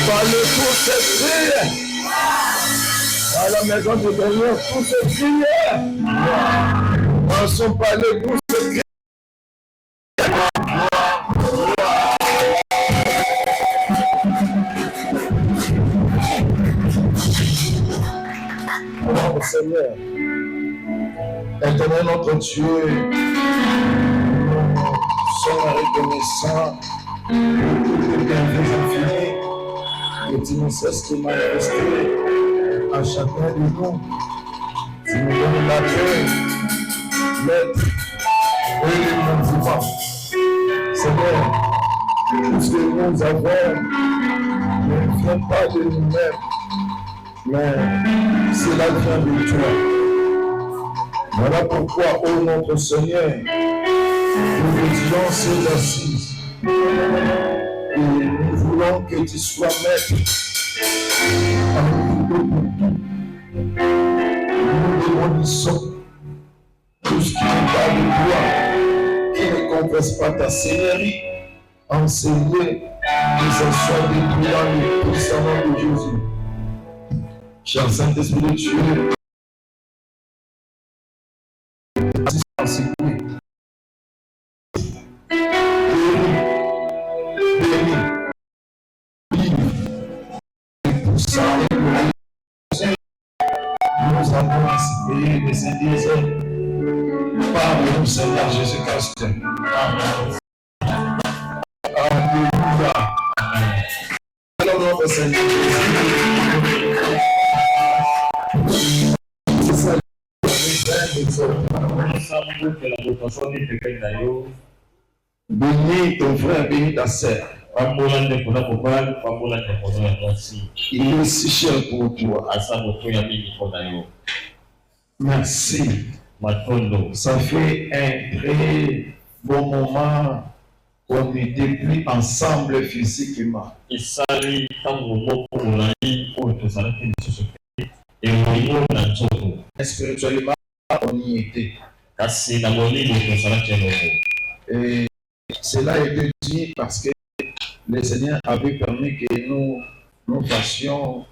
par le tout s'écrie. À la maison de Dieu, tout s'écrie. Passons par le tout s'écrie. Oh Seigneur, Éternel notre Dieu, nous sommes reconnaissants pour les bienfaits infinis que tu ne cesses de manifester à chacun de nous. Tu nous donnes la paix, l'être et le mouvement. Seigneur, tout ce que nous avons ne vient pas de nous-mêmes, mais cela vient de toi. Voilà pourquoi, ô notre Seigneur, nous dédions ces assises et nous voulons que tu sois maître en nous. Nous démolissons tout ce qui n'est pas de toi, qui ne confesse pas ta Seigneurie, enseigner que ce soit détruit dans le puissant nom de Jésus. Cher Saint-Esprit de Dieu, assistance nous avons inspiré de ces dizaines par le Seigneur Jésus-Christ. Amen. Alléluia. Alors notre Seigneur bénis ton frère, bénis ta sœur. Il est si cher pour toi. Merci. Ça fait un très bon moment qu'on était plus ensemble physiquement. Spirituellement, on y était. Et cela a été dit parce que le Seigneur avait permis que nous fassions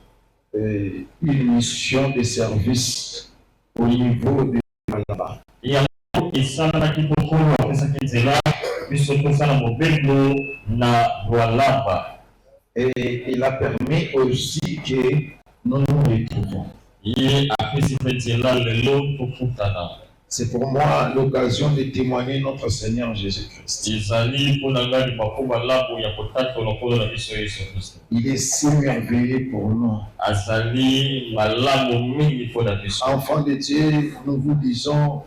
une mission de service au niveau de là-bas. Et il a permis aussi que nous nous retrouvons. C'est pour moi l'occasion de témoigner notre Seigneur Jésus-Christ. Il est si merveilleux pour nous. Enfants de Dieu, nous vous disons,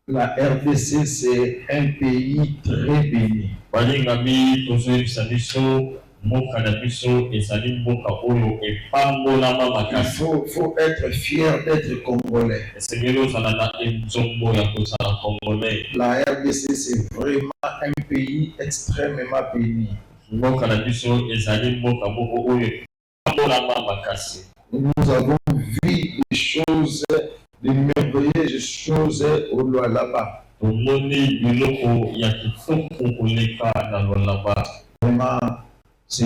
la RDC c'est un pays très béni. Il faut être fier d'être Congolais. La RDC c'est vraiment un pays extrêmement béni. Nous avons vu des choses, des merveilleuses choses au loin là-bas. Vraiment, c'est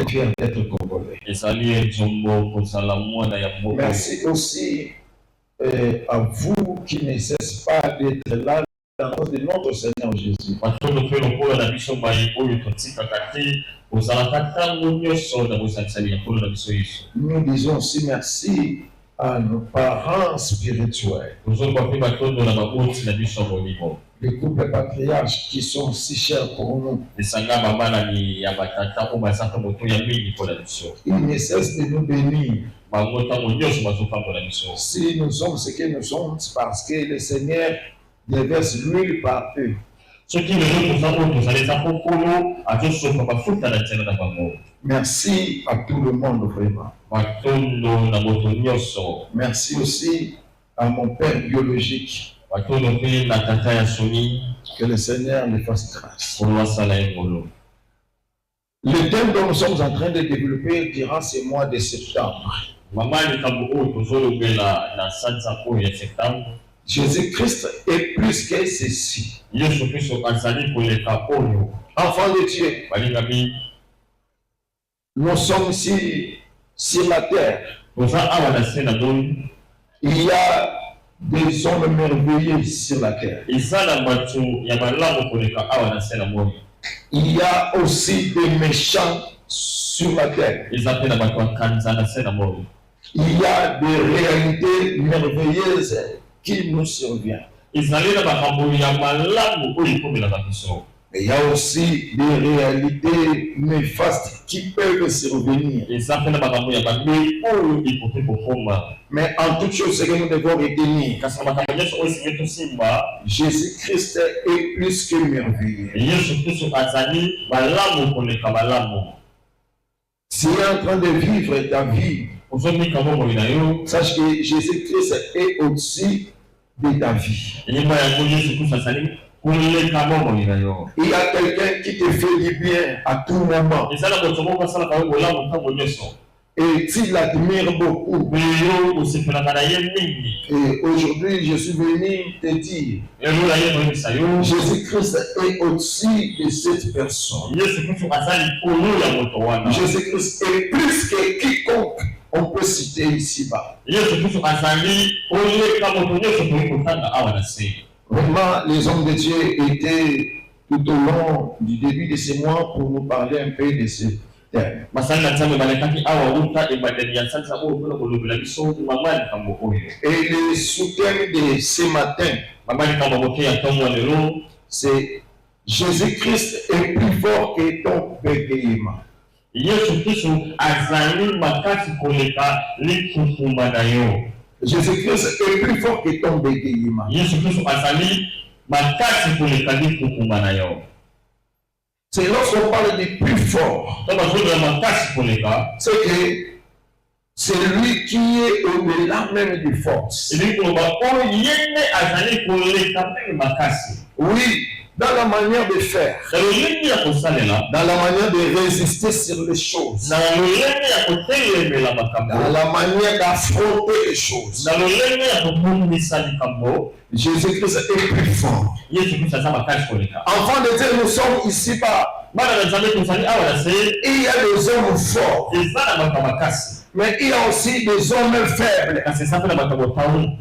fier d'être Congolais. Merci aussi à vous qui ne cessez pas d'être là dans le nom de notre Seigneur Jésus. Nous disons aussi merci à nos parents spirituels. Les couples patriarches qui sont si chers pour nous. Ils ne cessent de nous bénir. Si nous sommes ce que nous sommes, c'est parce que le Seigneur déverse l'huile par eux. Merci à tout le monde vraiment. Merci aussi à mon père biologique. Que le Seigneur me fasse grâce. Le thème dont nous sommes en train de développer durant ces mois de septembre. Jésus-Christ est plus que ceci. Enfant de Dieu, Nous sommes ici sur la terre. Il y a des hommes merveilleux sur la terre. Il y a aussi des méchants sur la terre. Il y a des réalités merveilleuses qui nous surviennent. Mais il y a aussi des réalités néfastes qui peuvent survenir. Mais en toute chose, ce que nous devons retenir, Jésus-Christ est plus que merveilleux. Si tu es en train de vivre ta vie, sache que Jésus-Christ est au-dessus de ta vie. Il y a quelqu'un qui te fait du bien à tout moment. Et tu l'admires beaucoup. Et aujourd'hui, je suis venu te dire, Jésus-Christ est au-dessus de cette personne. Jésus-Christ est plus que quiconque on peut citer ici-bas. Vraiment, les hommes de Dieu étaient tout au long du début de ce mois pour nous parler un peu de ce thème. Et le sous-thème de ce matin, c'est Jésus-Christ est plus fort que ton bégayement. Jésus-Christ est plus fort que ton bégayement. C'est lorsqu'on parle de plus fort, c'est que c'est lui qui est au-delà même des forces. Oui, dans la manière de faire, dans la manière de résister sur les choses, dans la manière d'affronter les choses. Jésus-Christ est plus fort. Enfant de Dieu, nous sommes ici-bas. Il y a des hommes forts, mais il y a aussi des hommes faibles.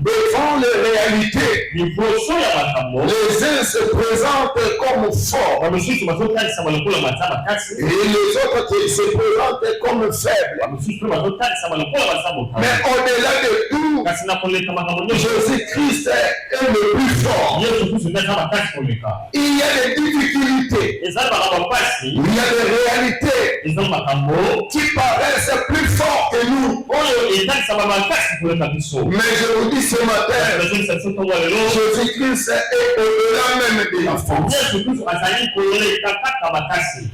Devant les réalités, les uns se présentent comme forts et les autres se présentent comme faibles. Mais au-delà de tout, Jésus-Christ est le plus fort. Il y a des difficultés, il y a des réalités qui paraissent plus fortes que nous. Mais je vous dis ce matin, Jésus-Christ est au-delà même de la force.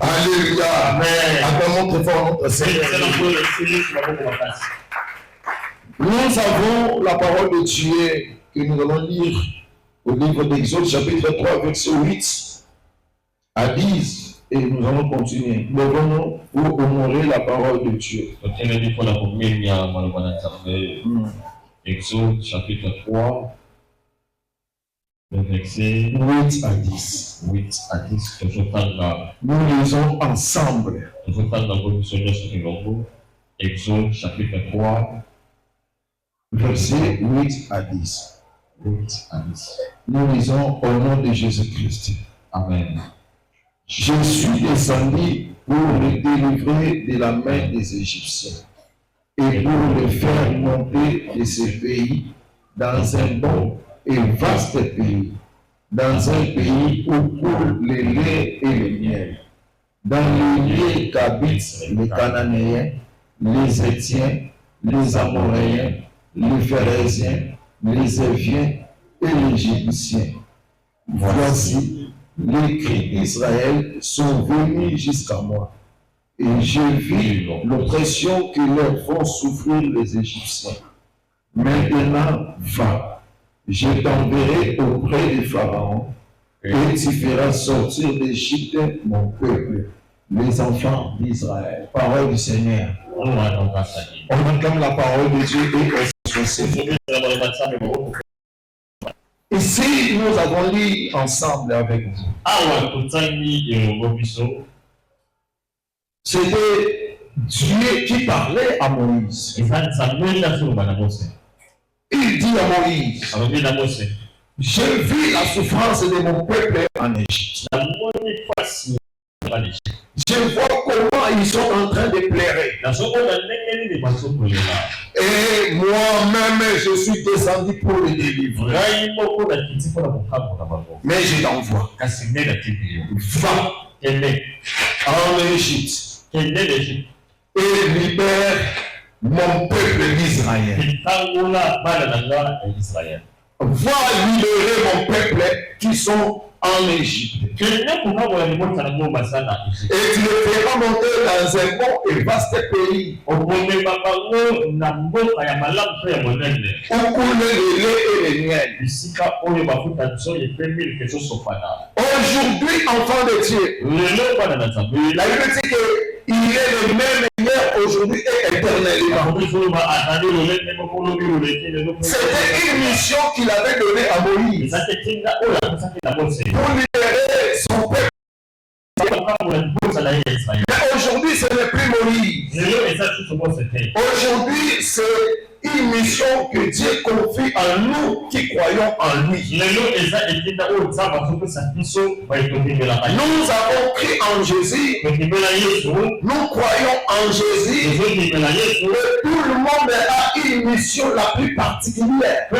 Alléluia. Acclamons très fort notre Seigneur. Nous avons la parole de Dieu que nous allons lire au livre d'Exode, chapitre 3, verset 8 à 10. Et nous allons continuer. Levons-nous pour honorer la parole de Dieu. Exode chapitre 3, verset 8 à 10. 8 à 10. Nous lisons ensemble. Exode chapitre 3, verset 8 à 10. 8 à 10. Nous lisons au nom de Jésus-Christ. Amen. Je suis descendu pour le délivrer de la main des Égyptiens et pour le faire monter de ce pays dans un bon et vaste pays, dans un pays où coule le lait et le miel, dans le lieu qu'habitent les Cananéens, les Hétiens, les Amoréens, les Phérésiens, les Éviens et les Jébusiens. Voici, les cris d'Israël sont venus jusqu'à moi, et j'ai vu l'oppression que leur font souffrir les Égyptiens. Maintenant, va, je t'enverrai auprès de Pharaon, et tu feras sortir d'Égypte mon peuple, les enfants d'Israël. Parole du Seigneur. On acclame la parole de Dieu et on se Ici, nous avons lu ensemble avec vous. C'était Dieu qui parlait à Moïse. Il dit à Moïse, j'ai vu la souffrance de mon peuple en Égypte. Je vois comment ils sont en train de pleurer. Et moi-même, je suis descendu pour les délivrer. Mais je t'envoie. Va en Égypte et libère mon peuple d'Israël. Va libérer mon peuple qui sont en Égypte. Et tu le feras monter dans un bon et vaste pays où coule le lait et le miel. Aujourd'hui, enfant de Dieu, la Bible dit qu'il est le même hier, aujourd'hui et éternellement. C'était une mission qu'il avait donnée à Moïse pour libérer son peuple. Mais aujourd'hui, ce n'est plus Moïse. Aujourd'hui, c'est une mission que Dieu confie à nous qui croyons en lui. Nous avons cru en Jésus. Nous croyons en Jésus. Et tout le monde a une mission la plus particulière. De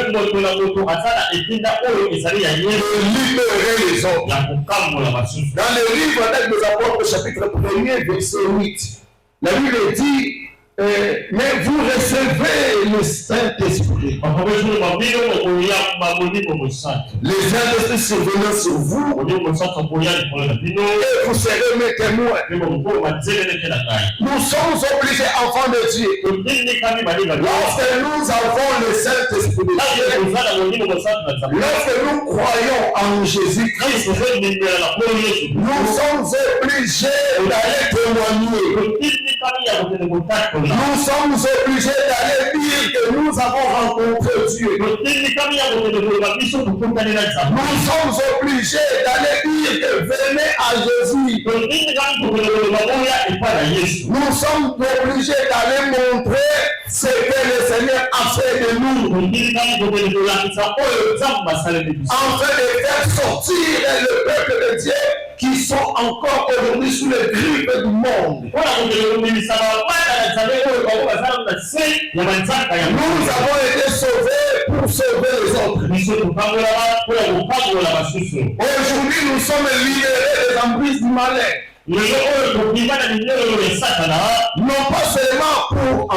libérer les autres. Dans le livre des Apôtres, chapitre 1er, verset 8, la Bible dit, mais vous recevez le Saint-Esprit. Le Saint-Esprit se venant sur vous et vous serez mes témoins. Nous sommes obligés, enfants de Dieu, lorsque nous avons le Saint-Esprit de Dieu, lorsque nous croyons en Jésus-Christ, nous sommes obligés d'aller témoigner. Nous sommes obligés d'aller dire que nous avons rencontré Dieu. Nous sommes obligés d'aller dire que venez à Jésus. Nous sommes obligés d'aller montrer ce que le Seigneur a fait de nous. Afin de faire sortir le peuple de Dieu qui sont encore aujourd'hui sous les griffes du monde. Nous avons été sauvés pour sauver les autres. Aujourd'hui, nous sommes libérés des emprises du malin. Non pas seulement pour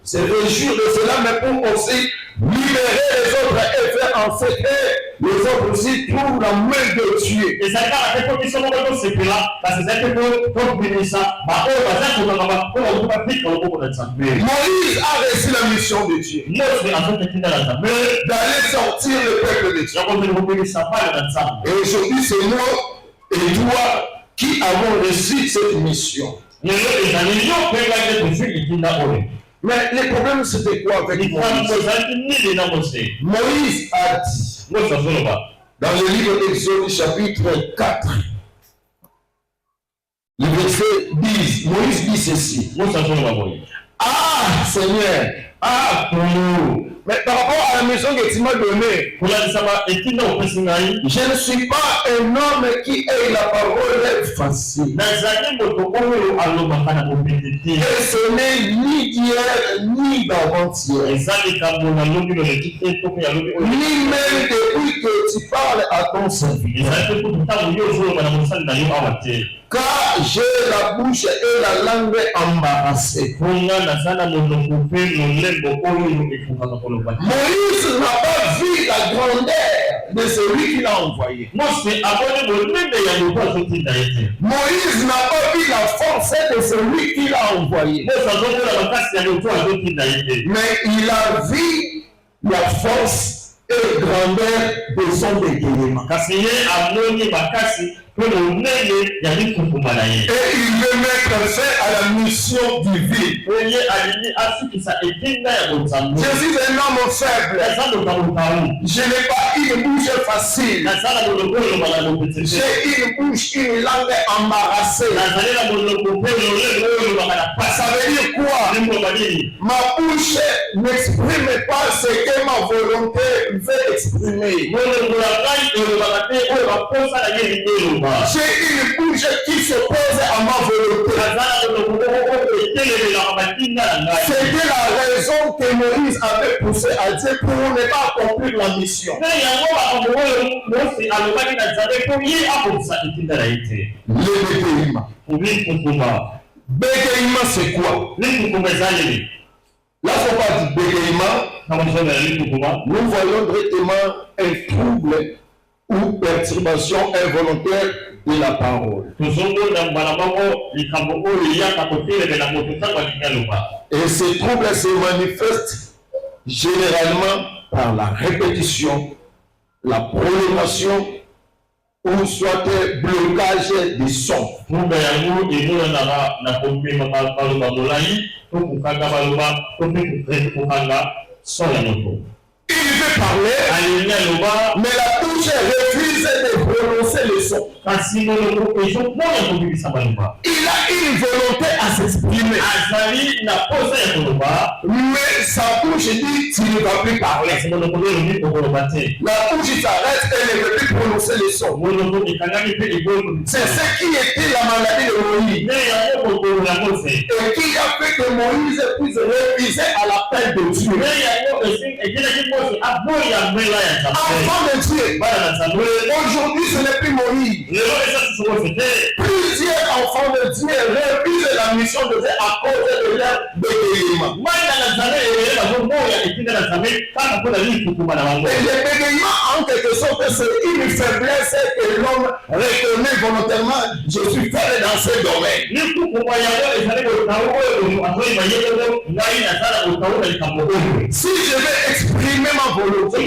se réjouir de cela, mais pour aussi libérer les autres et faire en sorte que les autres aussi trouvent la main de Dieu. Moïse a reçu la mission de Dieu d'aller sortir le peuple de Dieu. Et aujourd'hui, c'est moi et toi qui avons reçu cette mission. Mais le problème, c'était quoi avec Moïse? Moïse a dit, dans le livre d'Exode, chapitre 4, le verset 10, Moïse dit ceci. Ah, Seigneur, ah, pour nous. Mais par rapport à la mission que tu m'as donnée, je ne suis pas un homme qui ait la parole facile. Et ce n'est ni d'hier ni d'avant-hier. Ni même depuis que tu parles à ton serviteur. Car j'ai la bouche et la langue embarrassées. Moïse n'a pas vu la grandeur de celui qui l'a envoyé. Moïse n'a pas vu la force de celui qui l'a envoyé. Mais il a vu la force et grandeur de son dégaiement. Et il veut mettre fin à la mission divine. Jésus est un homme faible. Je n'ai pas une bouche facile. J'ai une bouche, une langue embarrassée. Ça veut dire quoi? Ma bouche n'exprime pas ce que ma volonté veut exprimer. J'ai une bouche qui s'oppose à ma volonté. C'était la raison que Moïse avait poussé à Dieu pour ne pas accomplir la mission. Le bégaiement, c'est quoi? Là, il ne faut pas dire bégaiement. Nous voyons directement un trouble ou perturbation involontaire de la parole. Et ces troubles se manifestent généralement par la répétition, la prolongation ou soit blocage des sons. Il veut parler, mais la bouche refuse de prononcer le son. Il a une volonté à s'exprimer, mais sa bouche dit tu ne vas plus parler. La bouche s'arrête et ne veut plus prononcer le son. C'est ce qui était la maladie de Moïse, et qui a fait que Moïse puisse réviser à la peine de Dieu. Enfant de Dieu, aujourd'hui ce n'est plus Moïse. Plusieurs enfants de Dieu révisent la mission de Dieu à cause de leur bégaiement. Et le bégaiement, en quelque sorte, c'est une faiblesse que l'homme reconnaît volontairement. Je suis faible dans ce domaine. Si je vais exprimer ma volonté, si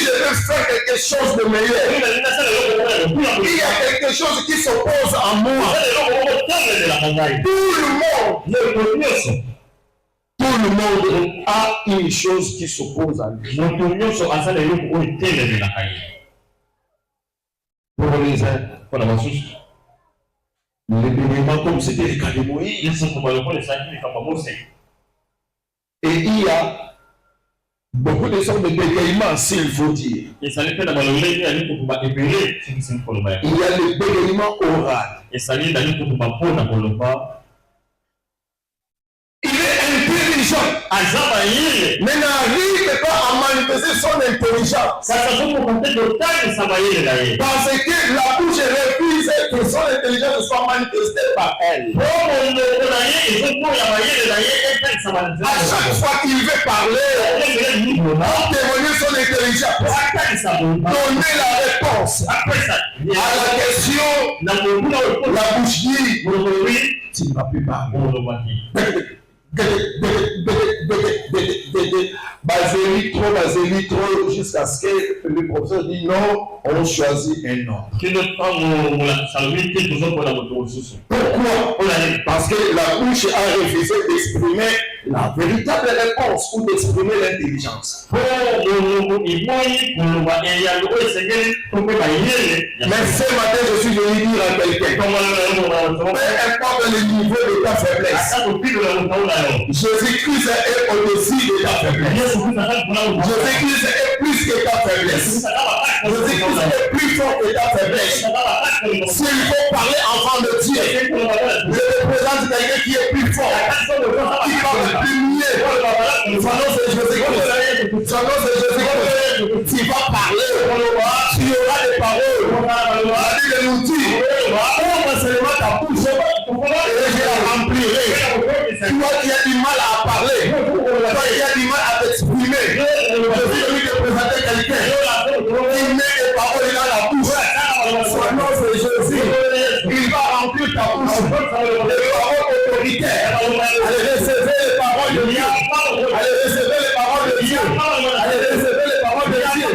je veux faire quelque chose de meilleur, il y a quelque chose qui s'oppose à moi. Tout le monde a une chose qui s'oppose à lui. Pour les uns, le bégaiement comme c'était le cas de Moïse. Et il y a beaucoup de sortes de bégaiements, s'il faut dire. Il y a le bégaiement oral. Il est intelligent, mais n'arrive pas à manifester son intelligence. Parce que la bouche refuse que son intelligence soit manifestée par elle. À chaque fois qu'il veut parler, témoigner son intelligence, donner la réponse à la question, la bouche dit, tu ne vas plus parler. Basé trop, jusqu'à ce que le professeur dit non, on choisit un nom. Pourquoi? Parce que la bouche a refusé d'exprimer la véritable réponse ou d'exprimer l'intelligence. Mais ce matin, je suis venu dire à quelqu'un, peu importe le niveau de ta faiblesse, Jésus-Christ est au-dessus de ta faiblesse. Jésus-Christ est plus que ta faiblesse. Jésus-Christ est plus fort que ta faiblesse. S'il faut parler enfant de Dieu, je représente quelqu'un qui est plus fort, qui parle plus mieux. Son nom c'est Jésus-Christ. Tu vas parler, tu auras des paroles. Dit l'outil. Ouvre seulement ta bouche et je la remplirai. Toi qui as du mal à parler, toi qui as du mal à t'exprimer, je suis venu te présenter quelqu'un qui met des paroles dans la bouche. Son nom c'est Jésus. Il va remplir ta bouche de paroles autoritaires. Allez recevoir les paroles de Dieu. Allez recevoir les paroles de Dieu. Allez recevoir les paroles de Dieu.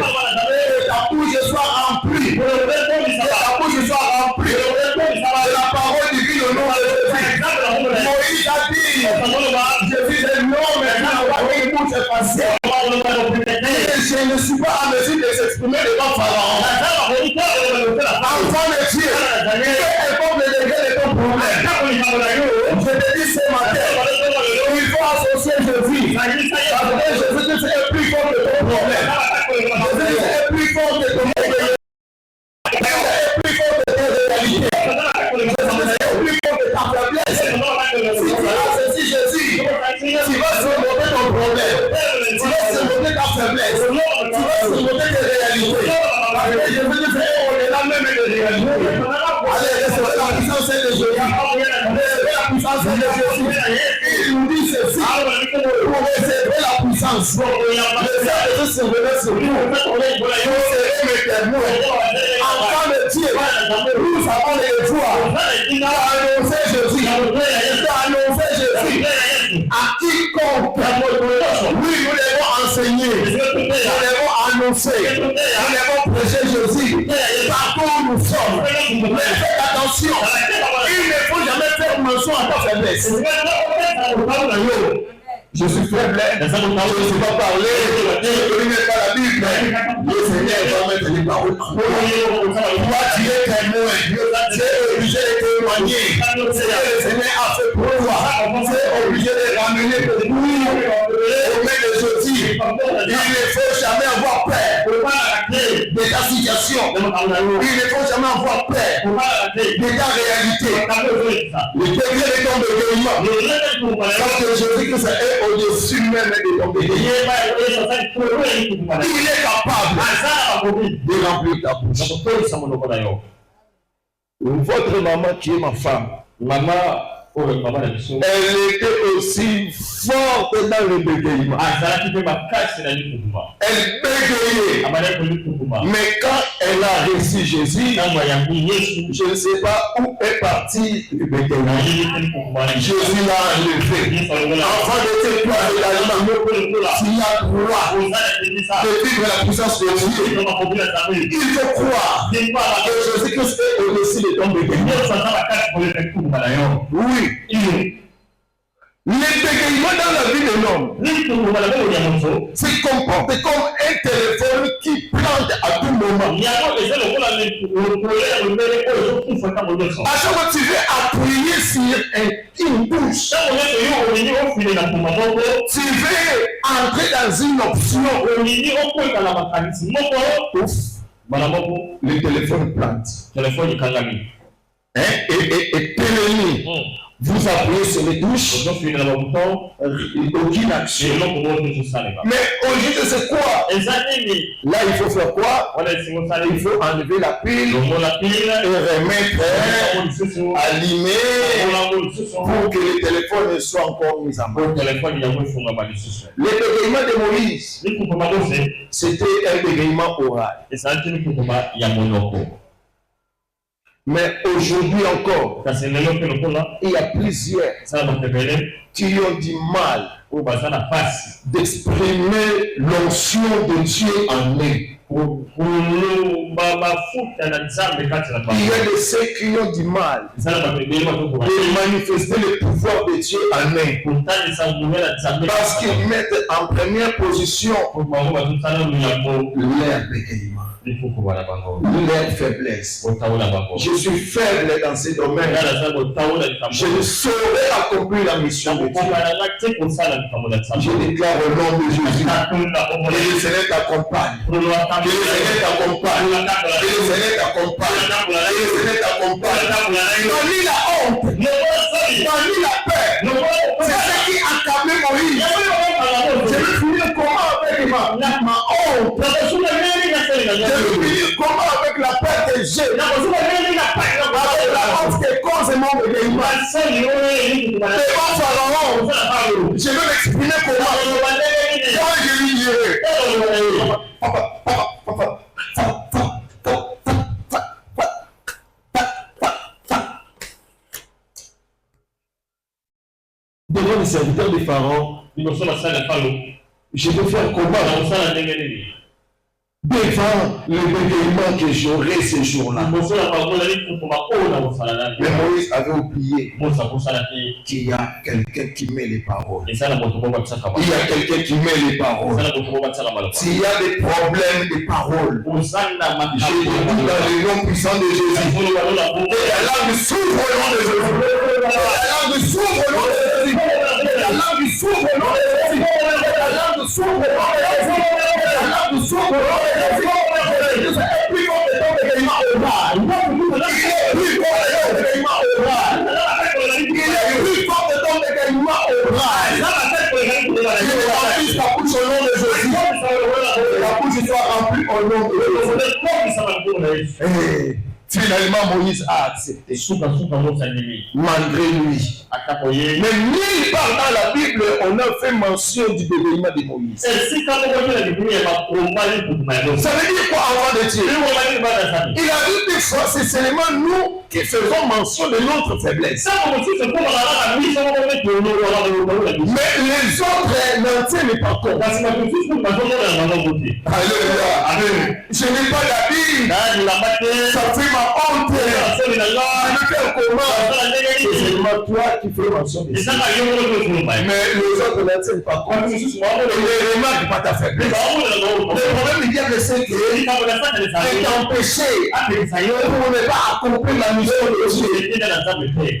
ne suis pas en mesure de s'exprimer devant Pharaon. Enfant de Dieu, peu importe le degré de ton problème, je te dis ce matin, il faut associer Jésus. Parce que Jésus est plus fort que ton problème. Jésus est plus fort que ton problème. Jésus est plus fort que tes réalités. Jésus est plus fort que ta faiblesse. Si tu as saisi Jésus, tu vas surmonter ton problème. Tu vas surmonter ta faiblesse. Tu vas surmonter tes réalités. Parce que Jésus dit au-delà même des réalités. Allez, recevez la puissance de Jésus. Recevez la puissance de Jésus. Il nous dit ceci. Pour recevoir la puissance, le Saint-Esprit se révèle sur nous. Nous serons mes témoins. Enfants de Dieu, nous avons les joies d'annoncer Jésus. D'annoncer Jésus à quiconque. Oui, nous devons enseigner. Nous devons annoncer. Nous devons prêcher Jésus partout où nous sommes. Mais faites attention. Il ne faut jamais faire mention à ta faiblesse. Je suis faible, je ne sais pas parler, je ne connais pas la Bible, mais le Seigneur va mettre les paroles. Toi, tu es témoin, tu es obligé de témoigner. Ce que le Seigneur a fait pour toi, tu es obligé de ramener pour nous au mains de Jésus. Il ne faut jamais avoir peur de ta situation. Il ne faut jamais avoir peur de ta réalité. Le degré de ton déguisement, parce que Jésus-Christ est au-dessus même de ton déguisement. Il est capable de remplir ta bouche. Votre maman qui est ma femme, elle était aussi forte dans le bégayement. Elle bégayait. Mais quand elle a reçu Jésus, je ne sais pas où est parti le bégayement. Jésus l'a enlevé. Enfant de tes toi et l'aliment, s'il y a droit de vivre la puissance de Dieu, il faut croire que Jésus-Christ est au-dessus de ton bégayement. Oui. Les bégayements dans la vie de l'homme se comportent comme un téléphone qui plante à tout moment. À chaque fois que tu veux appuyer sur une touche, tu veux entrer dans une option. Le téléphone plante. Et téléphone. Vous appuyez sur les touches, aucune action. Mais au lieu de c'est quoi? Là, il faut faire quoi? Il faut enlever la pile et remettre, allumer pour que le téléphone soit encore mis en mode. Le bégayement de Moïse, c'était un bégayement oral. Mais aujourd'hui encore, il y a plusieurs qui ont du mal d'exprimer l'onction de Dieu en eux. Il y a de ceux qui ont du mal de manifester le pouvoir de Dieu en eux. Parce qu'ils mettent en première position leur bégayement. Leur faiblesse. Je suis faible dans ces domaines. Je ne saurais accomplir la mission de Dieu. Je déclare au nom de Jésus que le Seigneur t'accompagne. Que le Seigneur t'accompagne. Que le Seigneur t'accompagne. Que le Seigneur t'accompagne. Donne-lui la honte. Donne-lui la peur. C'est ce qui accablait Moïse. Je vais finir comment avec ma honte. Je vais finir comment avec la peur que j'ai. Avec la honte que cause mon bégayement. Devant Pharaon, je vais m'exprimer comment. Comment je lui dirai. Devant les serviteurs de Pharaon, je vais faire combat devant le bégaiement que j'aurai ce jour-là. Mais Moïse avait oublié qu'il y a quelqu'un qui met les paroles. Il y a quelqu'un qui met les paroles. S'il y a des problèmes de paroles, je dis dans le nom puissant de Jésus, que la langue s'ouvre au nom de Jésus. La langue s'ouvre au nom de Jésus. La langue s'ouvre au nom de Jésus. La langue s'ouvre au nom de Jésus. La langue s'ouvre au nom de Jésus. Il est plus fort que ton bégaiement oral. Il est plus fort que ton bégaiement oral. Il est plus fort que ton bégaiement oral. Il remplit ta bouche au nom de Jésus. La bouche soit remplie au nom de Jésus. Finalement, Moïse a accepté. Malgré lui. Mais nulle part dans la Bible, on a fait mention du bégaiement de Moïse. Ça veut dire quoi avant de Dieu? Il a dit des fois, c'est seulement nous qui faisons mention de notre faiblesse. Mais les autres n'en tiennent pas compte. Alléluia. Je n'ai pas d'habit. Ça fait ma honte. Je me fais comment? C'est seulement toi qui fais mention de ça. Mais les autres n'en tiennent pas compte. Et ne remarquent pas ta faiblesse. Le problème du diable, c'est que c'est t'empêcher pour ne pas accomplir la mission de Dieu.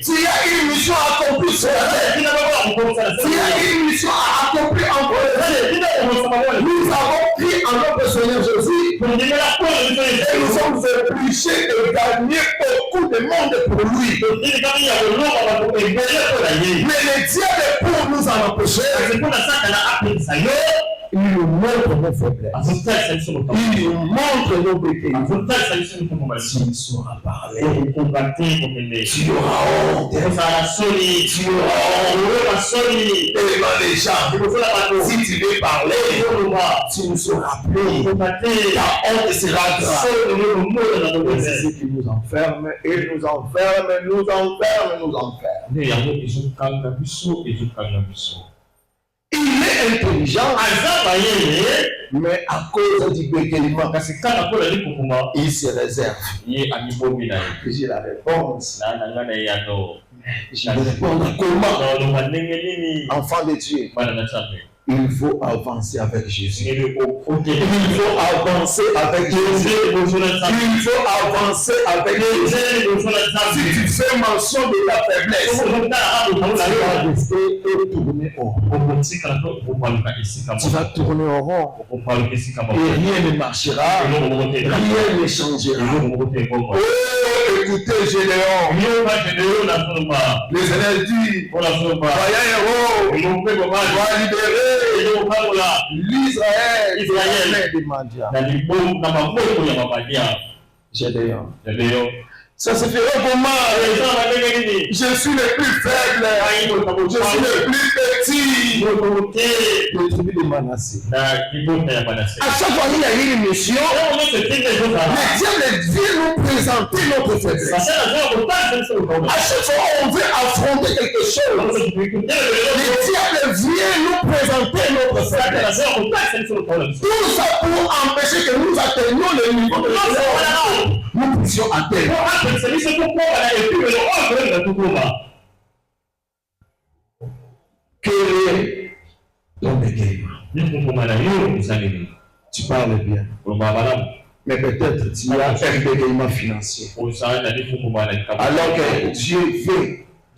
S'il y a une mission à accomplir sur la terre, s'il y a une mission à accomplir en projet, nous avons pris en notre Seigneur Jésus et nous sommes obligés de gagner beaucoup de monde pour lui. Mais le diable pour nous en empêcher, il nous montre nos faiblesses. Il nous montre nos bégaiements. S'il saura parler, tu auras honte. Tu auras honte. Devant les gens. Si tu veux parler, tu ne sauras plus. Ta honte sera grave. C'est ce qui nous enferme et nous enferme, nous enferme, nous enferme. Il est intelligent, mais à cause du bégaiement, il se réserve. J'ai la réponse. Je vais répondre comment? Enfant de Dieu, il faut avancer avec Jésus. Il faut avancer avec Jésus. Il faut avancer avec Jésus. Si tu fais mention de ta faiblesse, tu vas rester et tourner au rond. Tu vas tourner au rond. Et rien ne marchera. Rien ne changera. Oh, écoutez Gédéon. Le Seigneur dit, voyez un héros, va libérer l'Israël des mendiants. Gédéon. Ça se fera comment? Je suis le plus faible. Je suis le plus petit. Le tribu de Manassé. À chaque fois qu'il y a une mission, le diable vient nous présenter notre faiblesse. À chaque fois qu'on veut affronter quelque chose, le diable vient nous présenter notre faiblesse. Tout ça pour empêcher que nous atteignions le niveau de nous puissions atteindre. Quel est ton bégaiement? Tu parles bien, mais peut-être tu as un bégaiement financier. Alors que Dieu veut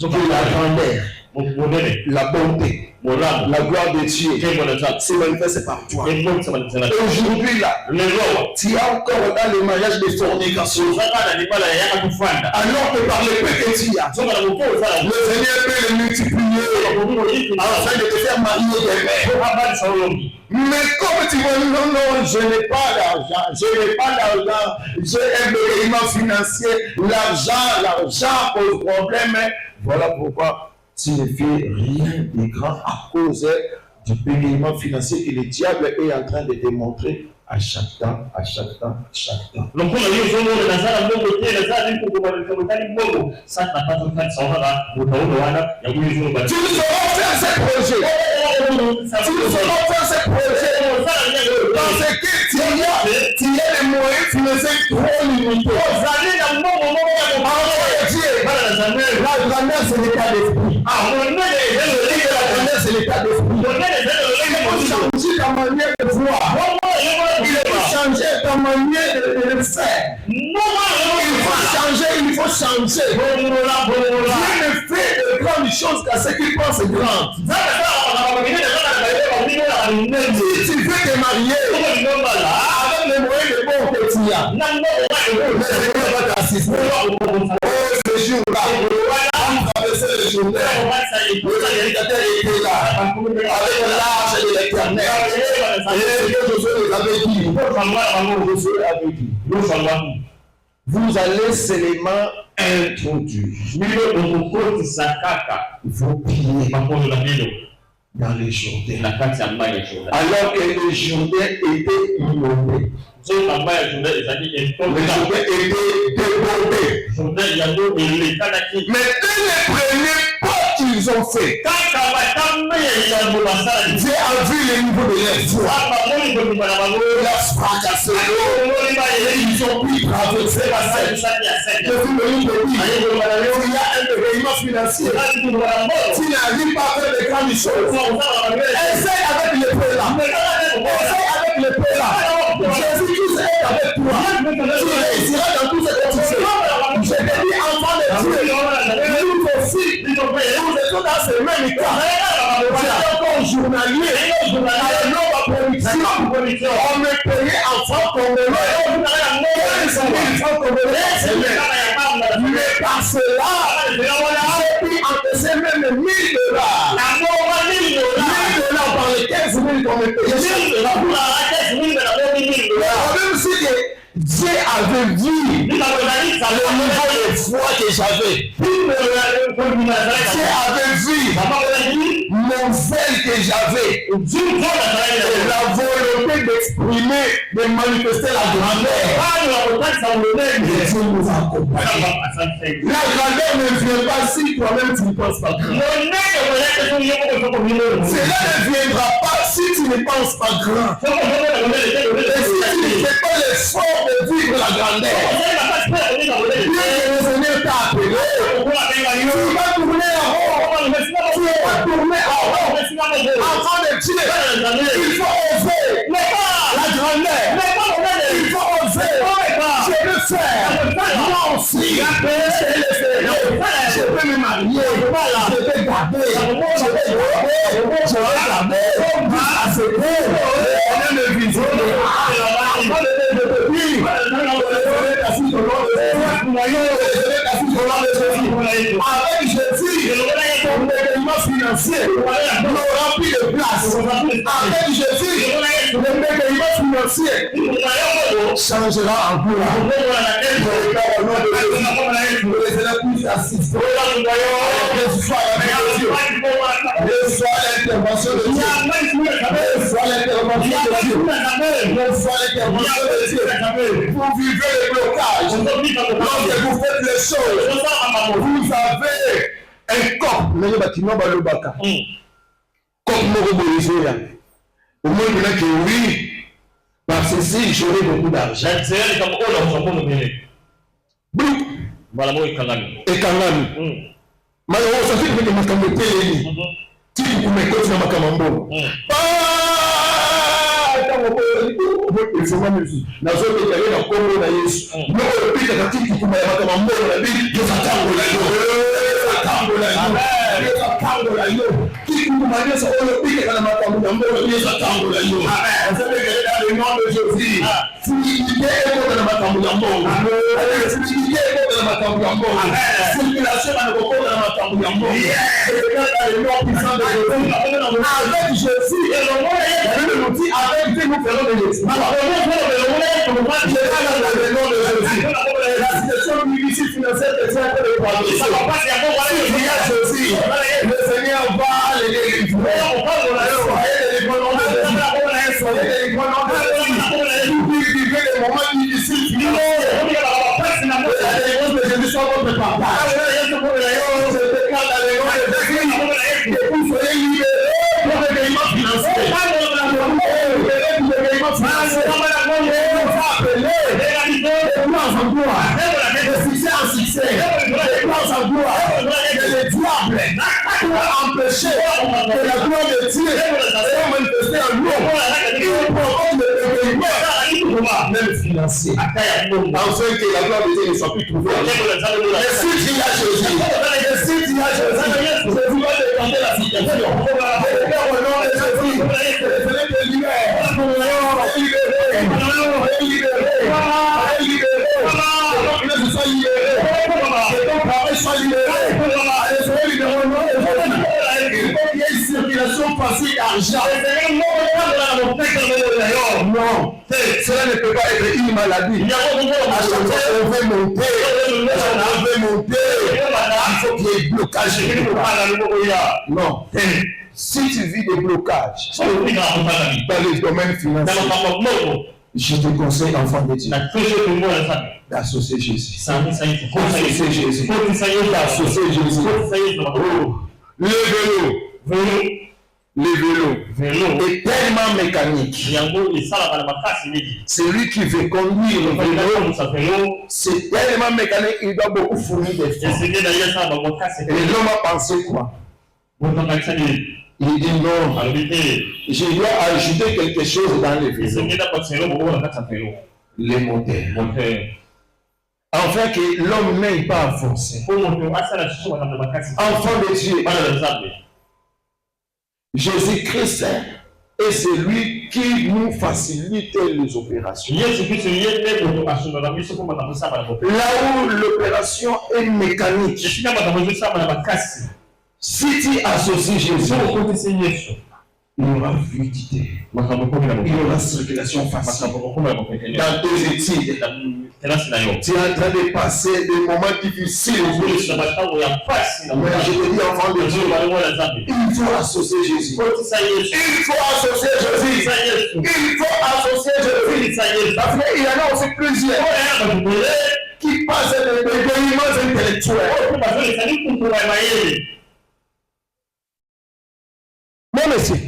que la grandeur, la bonté, la gloire de Dieu se manifeste par toi. Aujourd'hui là, tu as encore dans le mariage de fornication. Alors que par le peu que tu as, le Seigneur peut le multiplier afin de te faire marier des mères. Mais comme tu vois, non, je n'ai pas d'argent, j'ai un bégaiement financier, l'argent pose problème. Voilà pourquoi tu ne fais rien de grand à cause du bégaiement financier que le diable est en train de démontrer à chaque temps. Tu ne sauras faire ce projet. Parce que tu moyens financiers trop limités. La grandeur, c'est l'état d'esprit. La grandeur, c'est l'état d'esprit. Il faut changer ta manière de voir. Il faut changer ta manière de le faire. Il faut changer. Dieu ne fait de grandes choses qu'à ce qu'il pense grand. Si tu veux te marier avec les moyens de bon que tu as, le Seigneur va t'assister. Oh, ce jour-là, on traversait le journée. Le prédicateur était là, avec l'arche de l'Éternel. Et Josué les avait dit, vous allez seulement introduire vos pieds dans les Jourdains. Alors que les Jourdains étaient inondés. Les Jourdains étaient débordés. Mais dès les premiers pas qu'ils ont fait, Dieu a vu le niveau de leur foi. Il a fracassé l'eau. Ils ont pu traverser la Seine. Je vous le dis, il y a un événement financier. Tu n'arrives pas à faire de grandes choses. Essaye avec les peu là. Essaye avec les peu là. Jésus-Christ est avec toi. Tu réussiras dans tout ce que tu fais. Je te dis, enfant de Dieu, nous aussi, nous étions dans ce même cas. J'étais encore journalier. On me payait en francs congolais. Mais par cela, j'ai pu encaisser même 1 000 $. 1 000 $ par les 15 000 qu'on me payait. Même si Dieu avait vu le niveau de foi que j'avais. Dieu avait vu mon zèle que j'avais. La volonté d'exprimer, de manifester la grandeur. Dieu nous accompagne. La grandeur ne vient pas si toi-même tu ne penses pas grand. Cela ne viendra pas si tu ne penses pas grand. Et si tu ne fais pas l'effort de vivre la grandeur, Dieu que le Seigneur t'a appelé, tu vas tourner en haut. Tu vas tourner en haut. Enfant de Dieu, il faut oser la grandeur. Il faut oser. Je veux faire. Moi aussi, je vais le faire. Je vais me marier. Je vais garder. On est le visite. Avec Jésus, ton événement financier n'aura plus de place. Avec Jésus, le événement financier changera en cours. Le Seigneur puisse assister. Reçois l'intervention de Dieu. Reçois l'intervention de Dieu. Reçois l'intervention de Dieu. Vous vivez le blocage. Lorsque vous faites les choses, vous avez un corps. Le bâtiment va le baka. Comme Morobolisé. Au moins, il y a que oui. Parce que si j'aurais beaucoup d'argent. Ekangami. Malheureusement, ça fait que je m'attendais pas. Si vous m'écoutez dans ma camambo. Na zote kale na kombo na Yesu. Ndio pita katika kumaya makambo na bibi tukatango la yo. Tango la yo. Kitu kumaliza ole pita kana makambo na mbona Yesu tango la yo. Asante kale na nom de Jésus. Si idée ko na makambo ya mbongo. Si idée ko na makambo ya mbongo. Circulation na ko na makambo ya mbongo. C'est le nom puissant de Jésus. Avec Jésus et le monde nous dit avec Dieu nous ferons des exploits. La situation difficile financière que tu as fait de parler. Le Seigneur va les délivrer. Vous vivez des moments difficiles. Je suis votre partage. Je déclare dans les noms de Jésus que vous soyez libérés pour l'événement financier. en gloire, de succès en succès, de gloire en gloire. Et le diable pour empêcher que la gloire de Dieu soit manifestée en nous. Il provoque le paiement, même financier, afin que la gloire de Dieu ne soit plus trouvée. Et si tu as Jésus, Jésus va décanter la situation. Au nom de Jésus, je te libère. Que sois libéré, que ton travail soit libéré, il faut qu'il y ait une circulation facile d'argent. Non, cela ne peut pas être une maladie. À chaque fois qu'on veut monter, il faut qu'il y ait blocage. Non. Si tu vis des blocages dans les domaines financiers, je te conseille, enfant de Dieu, d'associer Jésus. D'associer Jésus. D'associer Jésus. Le vélo est tellement mécanique. C'est lui qui veut conduire le vélo. C'est tellement mécanique, il doit beaucoup fournir d'efforts. Et l'homme a pensé quoi? Il dit non, je dois ajouter quelque chose dans le vélo. Les moteurs. Afin que l'homme n'aille pas à forcer. Enfant de Dieu, Jésus-Christ est celui qui nous facilite les opérations. Là où l'opération est mécanique, si tu associes Jésus, il y aura fluidité, il y aura circulation facile. Dans tes études, tu es en train de passer des moments difficiles. Mais je te dis, enfant de Dieu, il faut associer Jésus. Il faut associer Jésus. Il faut associer Jésus. Parce qu'il y en a aussi plusieurs qui passent des paiements intellectuels. Moi, monsieur.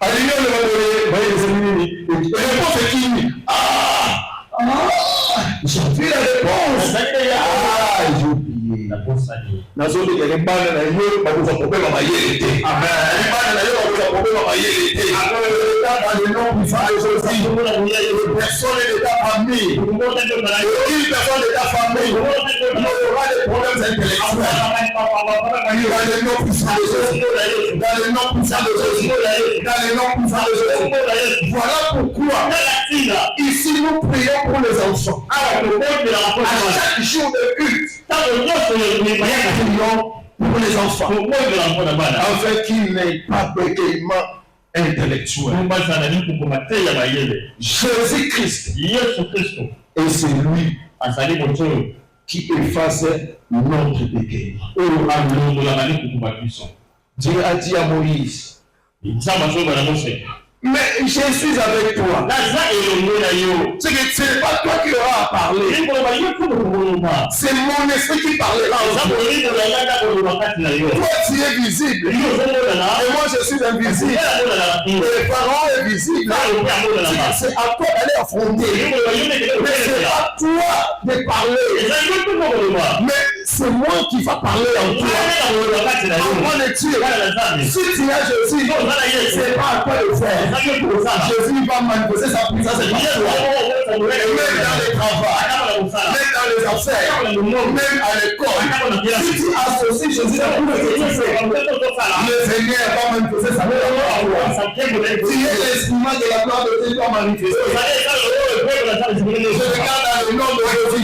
Aligné le réponse qui j'ai vu la réponse. J'ai oublié. Les balles na yo, bakoza problème à yélité. Amen. Les balles na yo, bakoza problème à yélité. Dans le nom du Fils de Jésus, personne de ta famille, une personne de ta famille n'aura des problèmes intellectuels. Dans le nom puissant de Jésus. Dans le nom puissant de Jésus. Dans le nom puissant de Jésus. Voilà pourquoi ici nous prions pour les enfants. À chaque jour de culte, nous prions pour les enfants, afin qu'ils n'aient pas bégaiement intellectuel. Jésus-Christ est celui qui efface notre bégaiement. Dieu a dit à Moïse, mais je suis avec toi. Ce n'est pas toi qui auras à parler. C'est mon esprit qui parlera. Toi, tu es visible. Et moi, je suis invisible. Le Pharaon est visible. C'est à toi d'aller affronter. Mais c'est à toi de parler. Mais c'est moi qui va parler en toi. Enfant de Dieu, si tu as Jésus, c'est pas à toi de faire. Jésus va manifester sa puissance et sa foi. Même dans le travail, même dans les affaires, même à l'école. Si tu associes Jésus à tout ce que tu fais, le Seigneur va manifester sa puissance. Tu es l'instrument de la gloire de Dieu va manifester. Je regarde dans le nom de Jésus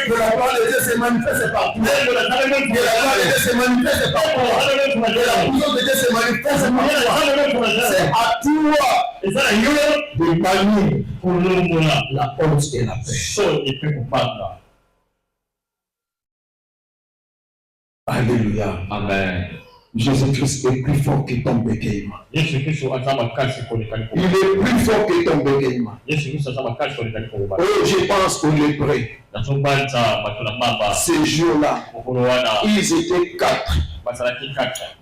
que la gloire de Dieu se manifeste partout. Que la gloire de Dieu se manifeste partout. Que la puissance de Dieu se manifeste partout. C'est à toi de manier la honte et la paix. Alléluia. Amen. Jésus-Christ est plus fort que ton bégaiement. Il est plus fort que ton bégaiement. Oh, je pense aux lépreux. Ces jours-là, ils étaient 4.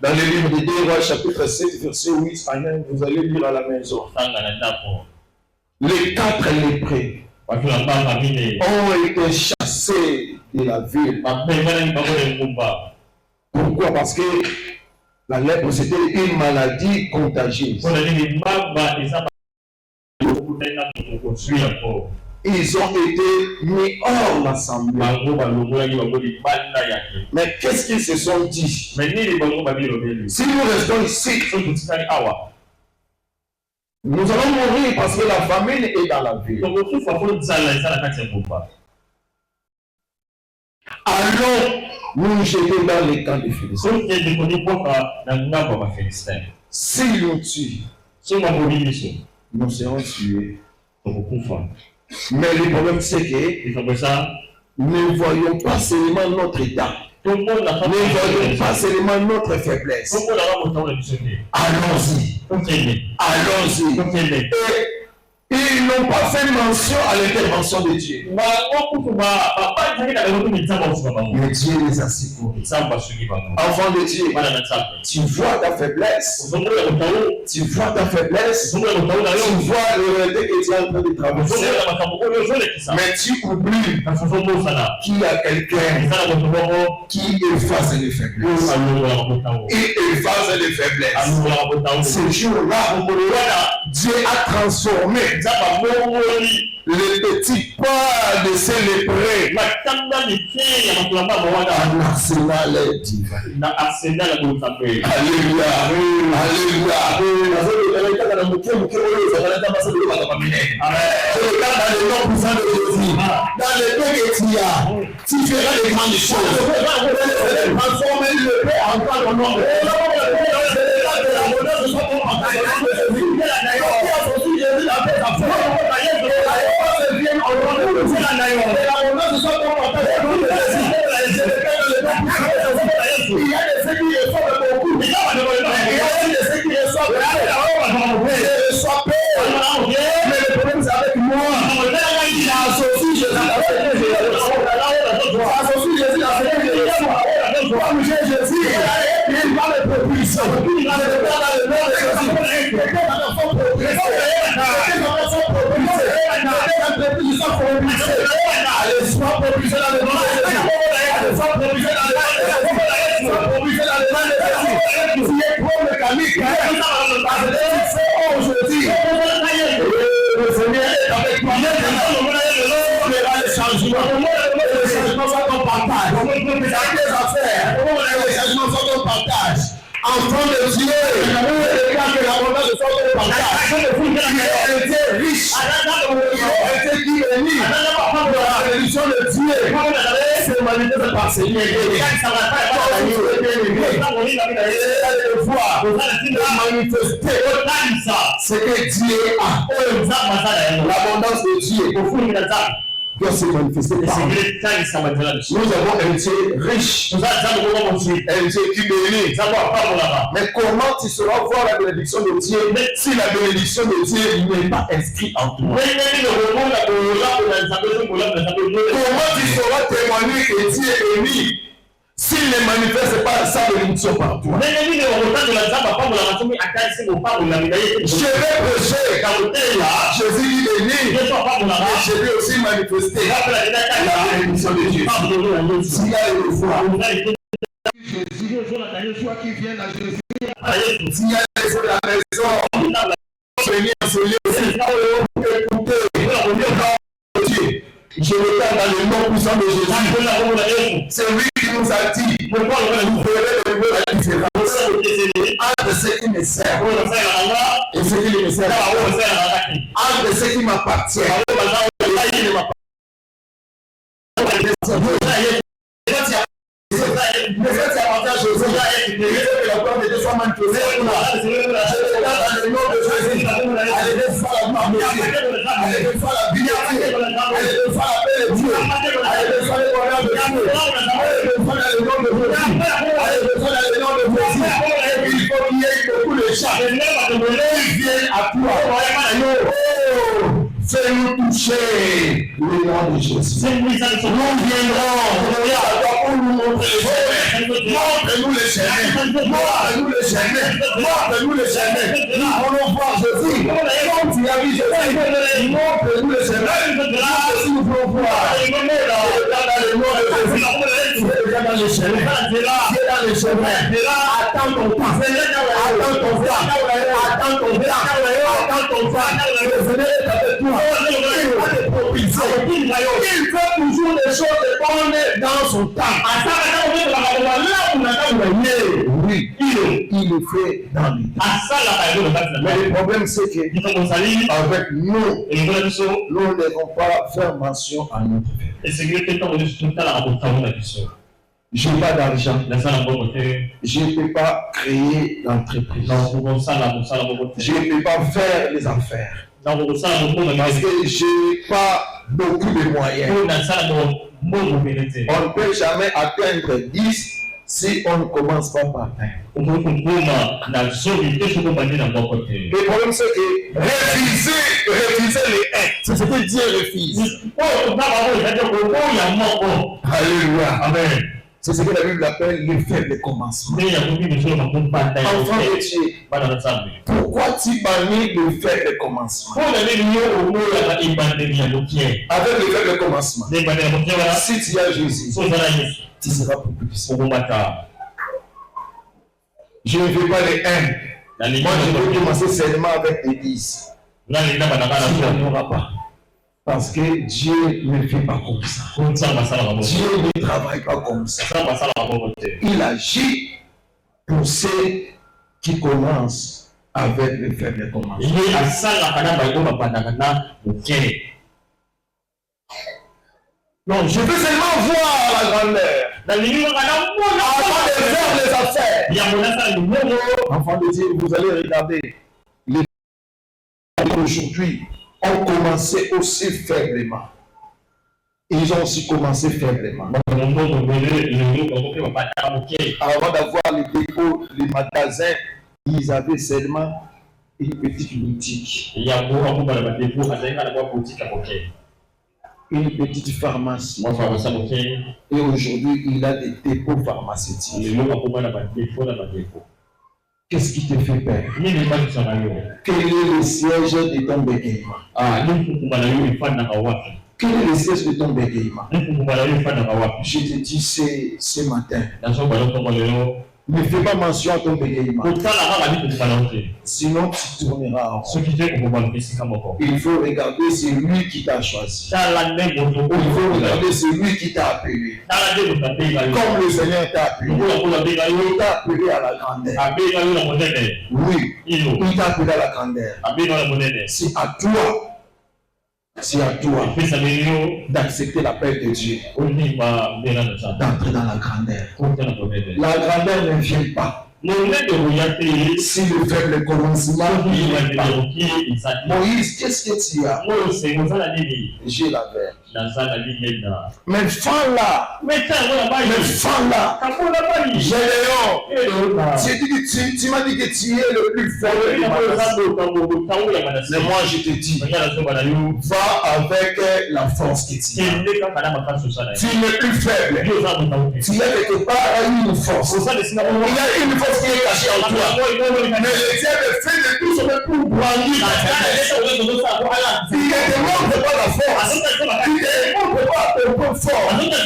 Dans le livre de 2 Rois, chapitre 7, verset 8 à 9, vous allez lire à la maison. Les 4 lépreux. ont été chassés de la ville. Pourquoi? Parce que la lèpre, c'était une maladie contagieuse. Ils ont été mis hors de l'assemblée. Mais qu'est-ce qu'ils se sont dit? Si nous restons ici, nous allons mourir parce que la famine est dans la ville. Allons nous jeter dans les camps des Philistins. S'ils nous tuent, nous serons tués. Mais le problème, c'est que nous ne voyons pas seulement notre état. Nous ne voyons pas seulement notre faiblesse. Allons-y. Allons-y. Et ils n'ont pas fait mention à l'intervention de Dieu. Mais Dieu les a secourus. Enfant de Dieu, tu vois ta faiblesse. Tu vois ta faiblesse. Tu vois le réalité que tu es en train de traverser. Mais tu oublies qu'il y a quelqu'un qui efface les faiblesses. Il efface les faiblesses. Ce jour-là, Dieu a transformé les petits pas de ces lépreux en arsenal divin. Alléluia. Alléluia. Dans le temps que tu as, tu feras des grandes choses. Transformer le Père en grand nom. Il y a des ceux qui reçoivent beaucoup. Il y a des ceux qui reçoivent mais le problème c'est avec moi. J'associe Jésus comme Jésus, il va me propulser. Il va me dans le nom de Jésus. Allez, sois propulsé dans le nom de Jésus. Allez, sois propulsé dans le nom de Jésus. Sois propulsé dans le nom de Jésus. Tu es pro-mécanique. Parce que tu fais aujourd'hui. Le Seigneur est avec toi. Tu verras les changements. Les changements sont ton partage. Dans tes affaires, les changements sont ton partage. Enfant de Dieu, que l'abondance de son partage. Tu as été riche. Tu as été béni. La bénédiction de Dieu se manifeste par Seigneur. Manifester ce que Dieu a. L'abondance de Dieu doit se manifester par nous. Nous avons un Dieu riche, un Dieu qui bénit. Mais comment tu sauras voir la bénédiction de Dieu si la bénédiction de Dieu n'est pas inscrite en toi? Comment tu sauras témoigner que Dieu est béni s'il ne manifeste pas sa bénédiction par toi? Je vais prêcher. Jésus dit béni. Je vais aussi manifester la bénédiction de Dieu. S'il y a une foi, Jésus, qui vient à Jésus, s'il y a des gens à la maison, venir se lier, écouter, Dieu. Je le parle dans le nom puissant de Jésus. C'est lui qui nous a dit, vous verrez la différence entre ceux qui me servent et ceux qui ne me servent pas. Entre ceux qui m'appartiennent et ceux qui ne m'appartiennent pas. Mais ça, c'est avantage Jésus. Il veut que la gloire de Dieu soit manifestée. Je dans le nom de Jésus. Allez, deux fois la gloire de Dieu. Allez, deux fois la vie de Dieu. Allez, deux fois la paix de Dieu. Allez, deux fois le bonheur de Dieu. Allez, deux fois dans le nom de Jésus. Allez, deux fois dans le nom de Jésus. Il faut qu'il y ait beaucoup de chats. Ils viennent à toi. Fais-nous toucher le nom de Jésus. Nous viendrons pour nous montrer. Montre-nous les chemins. Montre-nous les chemins. Montre-nous les chemins. Nous voulons voir Jésus. Comme tu as vu Jésus. Montre-nous les chemins. j'aimerais. Attends ton temps. Attends ton temps. Attends ton temps. Attends ton temps. Le Seigneur est avec toi. Il va te propulser. Il fait toujours des choses bonnes dans son temps. Oui, il le fait dans le temps. Mais le problème, c'est que avec nous, nous ne devons pas faire mention à notre vie. Je n'ai pas d'argent. Je ne peux pas créer l'entreprise. Je ne peux pas faire les affaires. Parce que je n'ai pas beaucoup de moyens. On ne peut jamais atteindre 10 si on ne commence pas par 1. Le problème, c'est que refuser les 1, c'est ce que Dieu refuse. Alléluia. Amen. C'est ce que la Bible appelle le faible commencement. Enfant de Dieu, pourquoi tu bannis le faible commencement? Avec le faible commencement, si tu as Jésus, tu seras propulsé. Je ne veux pas les 1. Moi, je veux commencer seulement avec les 10. Tu n'auras pas. Parce que Dieu ne fait pas comme ça. Dieu ne travaille pas comme ça. Il agit pour ceux qui commencent avec le faible commencement. Non, je veux seulement voir la grandeur. Avant de faire les affaires. Enfant de Dieu, vous allez regarder. Les aujourd'hui ont commencé aussi faiblement. Ils ont aussi commencé faiblement. Avant d'avoir les dépôts, les magasins, ils avaient seulement une petite boutique. Une petite pharmacie. Et aujourd'hui, il a des dépôts pharmaceutiques. Qu'est-ce qui te fait peur? Quel est le siège de ton bégaiement? Quel est le siège de ton bégaiement? Je te dis ce matin. Ne fais pas mention à ton bégaiement. Sinon, tu tourneras en rond. Il faut regarder celui qui t'a choisi. Il faut regarder celui qui t'a appelé. Comme le Seigneur t'a appelé. Il t'a appelé à la grandeur. Oui, il t'a appelé à la grandeur. C'est à toi. C'est à toi d'accepter l'appel de Dieu, d'entrer dans la grandeur. La grandeur ne vient pas si le faible commencement ne vient pas. Moïse, qu'est-ce que tu as? J'ai la verge. Mais fends-la. J'ai Léon. Tu m'as dit que tu es le plus faible. Mais moi je te dis, va avec la force que tu as. Tu n'es plus faible. Tu as quelque part une force. Il y a une force qui est cachée en toi. Mais le diable fait de tout ce pour brandir la faiblesse. Il ne te montre pas la force. Il ne te montre pas ton point fort. Il ne te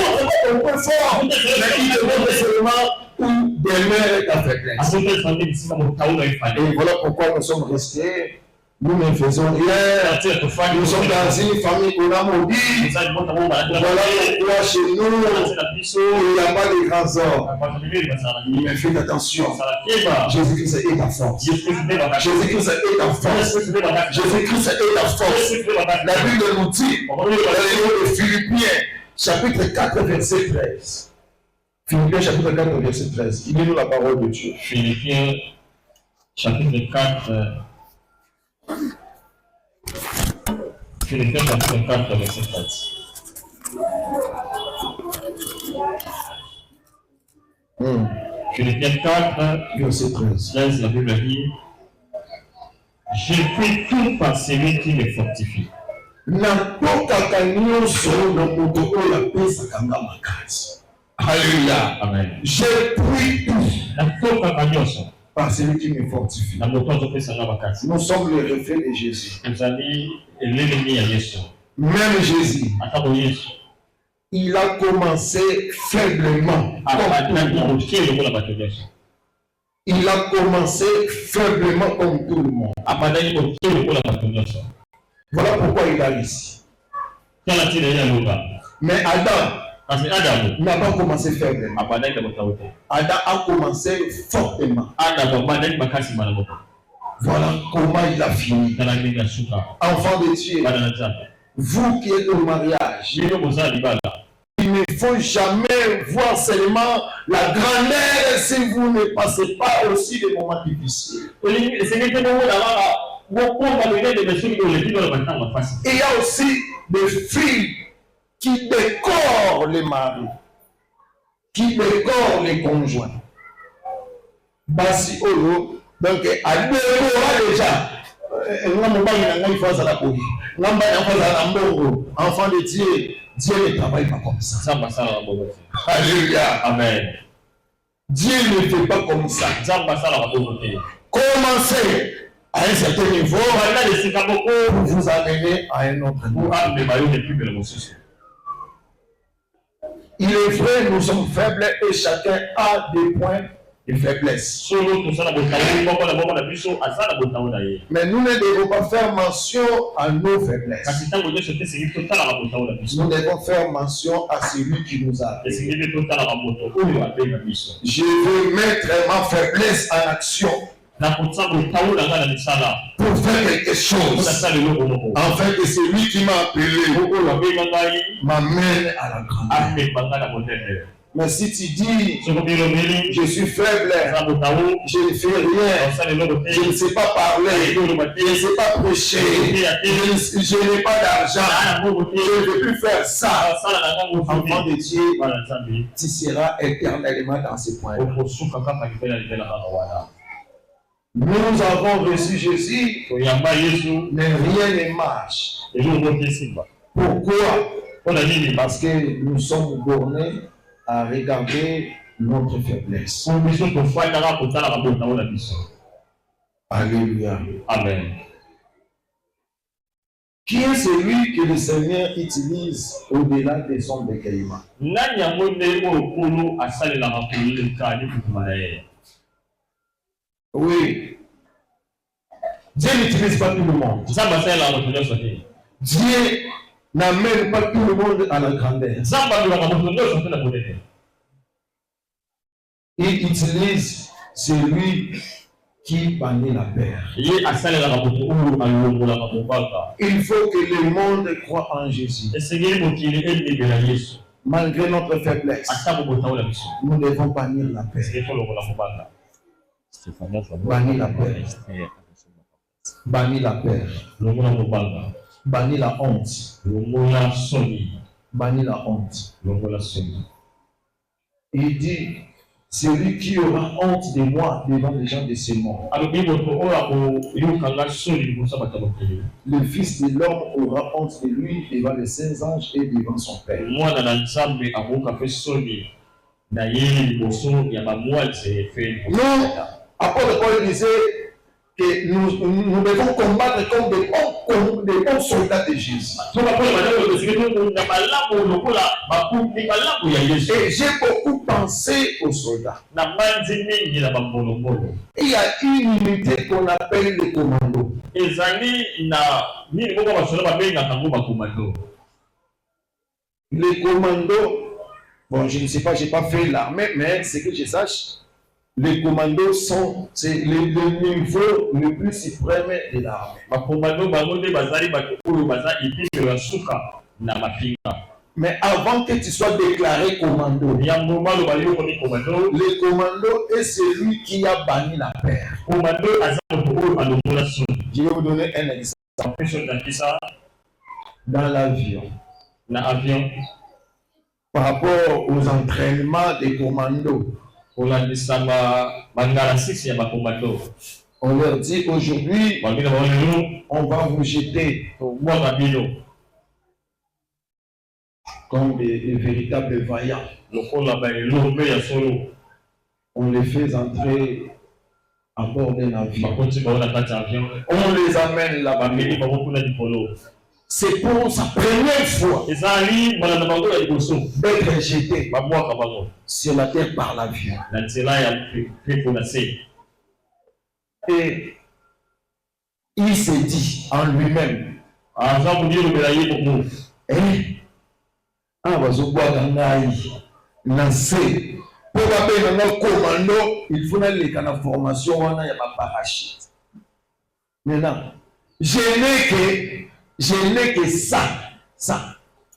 montre pas ton point fort. Mais il te montre seulement où demeure ta faiblesse. Et voilà pourquoi nous sommes restés. Nous ne faisons rien. Nous sommes dans une famille qu'on a maudit. Voilà pourquoi chez nous, il n'y a pas de grands hommes. Mais faites attention. Jésus-Christ est ta force. Jésus-Christ est ta force. Jésus-Christ est ta force. La Bible nous dit, dans le livre de Philippiens, chapitre 4, verset 13. Philippiens, chapitre 4, verset 13. Il dit-nous la parole de Dieu. Philippiens, chapitre 4. Philippiens chapitre 4, verset 13. Philippiens 4, verset 13. La Bible dit: je fais tout par celui qui me fortifie. Alléluia. Amen. Je prie tout par celui qui me fortifie. Nous sommes le reflet de Jésus. Même Jésus, il a commencé faiblement. Il a commencé faiblement comme tout le monde. Voilà pourquoi il a ici. Mais Adam n'a pas commencé faiblement. Adam a commencé fortement. Voilà comment il a fini. Enfant de Dieu, vous qui êtes au mariage, il ne faut jamais voir seulement la grandeur si vous ne passez pas aussi des moments difficiles. Et il y a aussi des filles qui décorent les maris, qui décorent les conjoints. Basi Olo, donc à deux euros déjà. Enfant de Dieu, Dieu ne travaille pas comme ça. Alléluia. Amen. Dieu ne fait pas comme ça. Commencez à un certain niveau pour vous amener à un autre niveau. Il est vrai, nous sommes faibles et chacun a des points de faiblesse. Mais nous ne devons pas faire mention à nos faiblesses. Nous devons faire mention à celui qui nous a appelés. Je veux mettre ma faiblesse en action pour faire quelque chose, afin que celui qui m'a appelé m'amène à la grandeur. Mais si tu dis, je suis faible, je ne fais rien, je ne sais pas parler, je ne sais pas prêcher, je n'ai pas d'argent, je ne veux plus faire ça, enfant de Dieu, tu seras éternellement dans ce point. Nous avons reçu Jésus, mais rien ne marche. Pourquoi? Parce que nous sommes bornés à regarder notre faiblesse. Alléluia. Amen. Qui est celui que le Seigneur utilise au-delà des sommes d'également? Oui. Dieu n'utilise pas tout le monde. Dieu n'amène pas tout le monde à la grandeur. Il utilise celui qui bannit la peur. Il faut que le monde croie en Jésus. Malgré notre faiblesse, nous devons bannir la peur. Bannir la peur. Bannir la peur. Bannir la honte. Bannir la honte. Il dit, celui qui aura honte de moi devant les gens de ce monde, le Fils de l'homme aura honte de lui devant les saints anges et devant son Père. Non, apôtre Paul disait que nous devons combattre comme des bons soldats de Jésus. Et j'ai beaucoup pensé aux soldats. Il y a une unité qu'on appelle les commandos. Les commandos, bon, je ne sais pas, je n'ai pas fait l'armée, mais ce que je sache, les commandos sont le niveau le plus suprême de l'armée. Mais avant que tu sois déclaré commando, le commando est celui qui a banni la peur. Je vais vous donner un exemple. Dans l'avion, par rapport aux entraînements des commandos, on leur dit aujourd'hui, on va vous jeter comme des véritables vaillants. On les fait entrer à bord d'un avion. On les amène là-bas. c'est pour sa première fois d'être jeté sur la terre par l'avion. Et il s'est dit en lui-même, il faut aller dans la formation, il y a ma parachute. Maintenant, je n'ai que ça,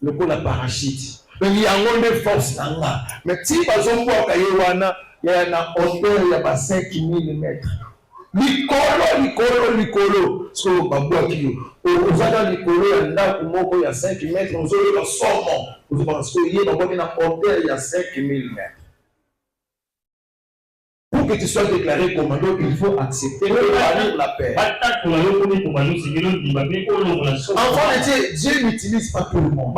le coup la parachute. Donc il y a un de force là. Mais si par exemple, il y a une hauteur, il y a 5000 mètres. Licolo, ce que babou qui aux allants licolo, il y a 5 mètres, on a saumon. Parce qu'il y a une hauteur, il y a 5000 mètres. Pour que tu sois déclaré commando, il faut accepter de la paix. Enfant de Dieu, Dieu n'utilise pas tout le monde.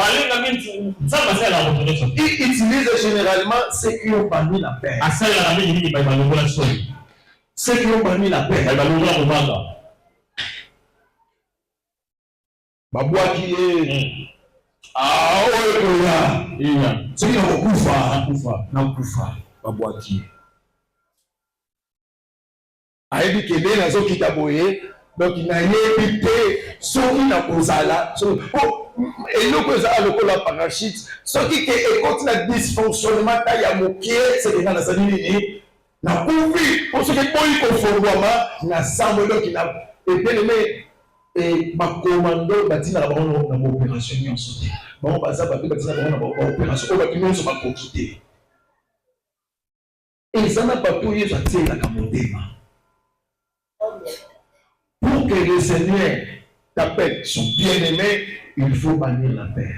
Il utilise généralement ceux qui ont banni la paix. Ceux qui ont banni la paix. Babou qui est. Ah, oui, c'est qui n'a Babou qui est. Aïe qui est dans qui t'a boyé, donc il n'a évité ce qui n'a pas ça. Et nous que ça le la parachute, ce qui est contre le dysfonctionnement taille moqué, c'est que dans la saline n'a pas vu pour ce qui est pour conformément n'a semble donc il a été aimé et ma commando bâti na bonne opération en sauté. Bon bah ça bâti na bonne opération, on va tout se pas quitter. Et ça n'a pas tout y a la camodema. Pour que le Seigneur t'appelle son bien-aimé, il faut bannir la paix.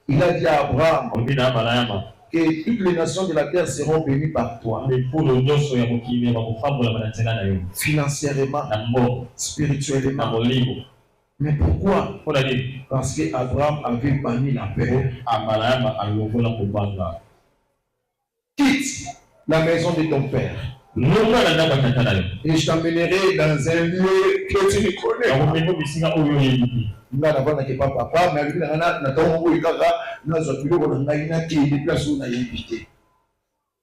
Il a dit à Abraham que toutes les nations de la terre seront bénies par toi. Financièrement, spirituellement. Mais pourquoi? Parce qu'Abraham avait banni la paix. Quitte la maison de ton père. Et je t'emmènerai dans un lieu que tu ne connais pas.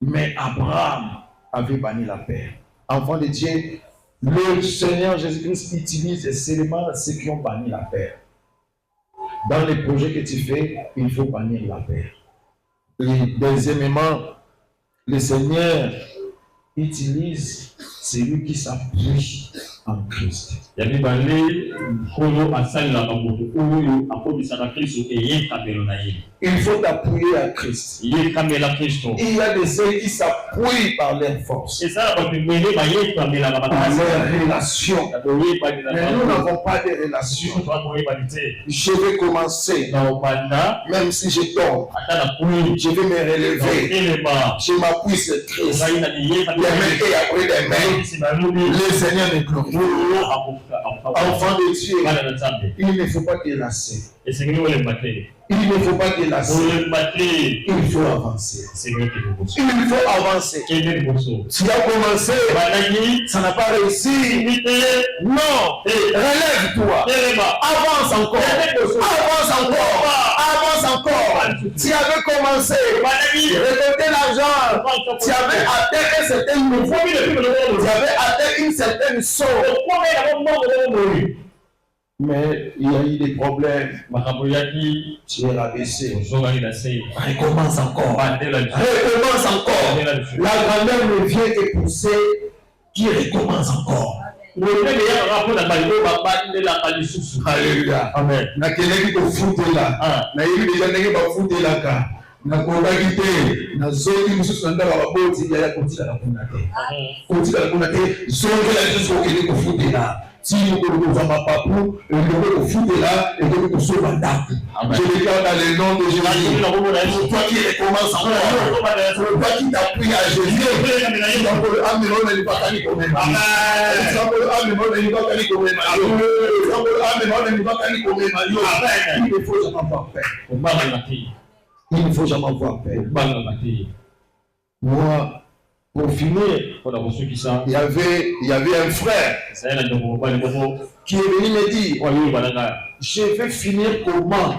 Mais Abraham avait banni la paix. Enfant de Dieu, le Seigneur Jésus-Christ utilise seulement ceux qui ont banni la paix. Dans les projets que tu fais, il faut bannir la paix. Et deuxièmement, le Seigneur utilise celui qui s'appuie en Christ. Il faut t'appuyer à Christ. Il y a des ceux qui s'appuient par leur force, par leur relation. Mais nous n'avons pas de relation. Je vais commencer, même si je tombe, je vais me relever. Je m'appuie sur Christ. Et après les mains, le Seigneur me glorifie. Enfant de Dieu, il ne faut pas te lasser. Il ne faut pas te lasser. Il faut avancer. Il faut avancer. Tu as commencé, ça n'a pas réussi. Non, relève-toi. Avance encore. Avance encore. Avance encore. Tu avais commencé, récolter l'argent. Tu avais atteint un certain niveau. Tu avais atteint une certaine somme. Mais il y a eu des problèmes. Tu es rabaissé. Recommence encore. Recommence encore. La grandeur ne vient que pour ceux qui recommencent encore. Alléluia. Amen. Na keleki ko futela. Na yebi déjà ndenge ba futelaka. Na kondaki te. Na zoki mususu na ndaba baboti ya kotika na kunate. Kotika na kunate. Zoki la juste ko keleki ko futela. Si nous pouvons faire papou, nous devons foutre là et nous devons sauver la je déclare dans le nom de Jésus. Pour toi qui recommence encore, pour toi qui t'appuie à Jésus, il ne faut jamais avoir peur. Il ne faut jamais avoir peur. Moi, Pour finir, il y avait un frère qui est venu me dire, je vais finir comment?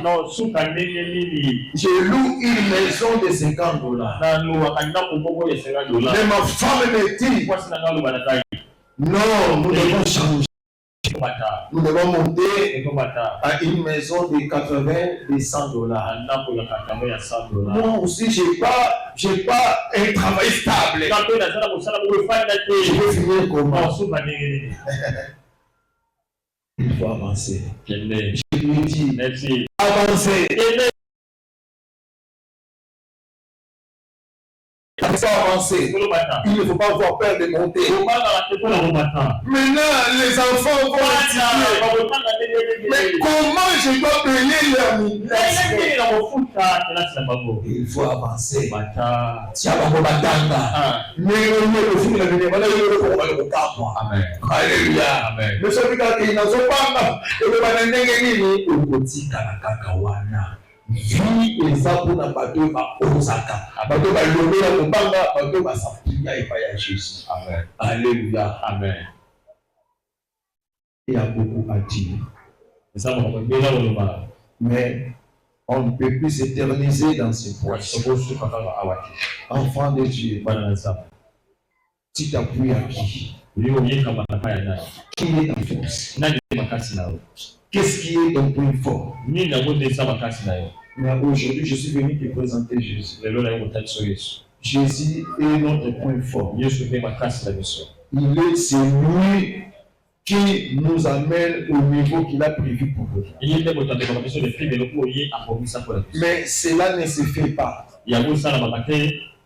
Je loue une maison de $50. Mais ma femme me dit, non, nous devons changer. Nous devons monter à une maison de 80, de $100. Moi aussi, j'ai pas un travail stable. Je vais finir comment? Il faut avancer. Je lui dis, avancer. Il faut avancer. Il ne faut pas avoir peur de monter. Maintenant, les enfants vont étudier. Mais comment je dois payer leur ministère? Il faut avancer. Alléluia. Mais celui qui n'a pas vie ezabu na bato ba ozaka bato ba lobela kobanga bato ba sapuya et pas Jésus. Amen. Alléluia. Amen. Il y a beaucoup à dire. Mais on ne peut plus s'éterniser dans ce point. Enfant de Dieu, tu t'appuies à qui? Qui est ta force? Qu'est-ce qui est ton point fort? Mais aujourd'hui, je suis venu te présenter Jésus. Jésus est notre point fort. Il est celui qui nous amène au niveau qu'il a prévu pour nous. Mais cela ne se fait pas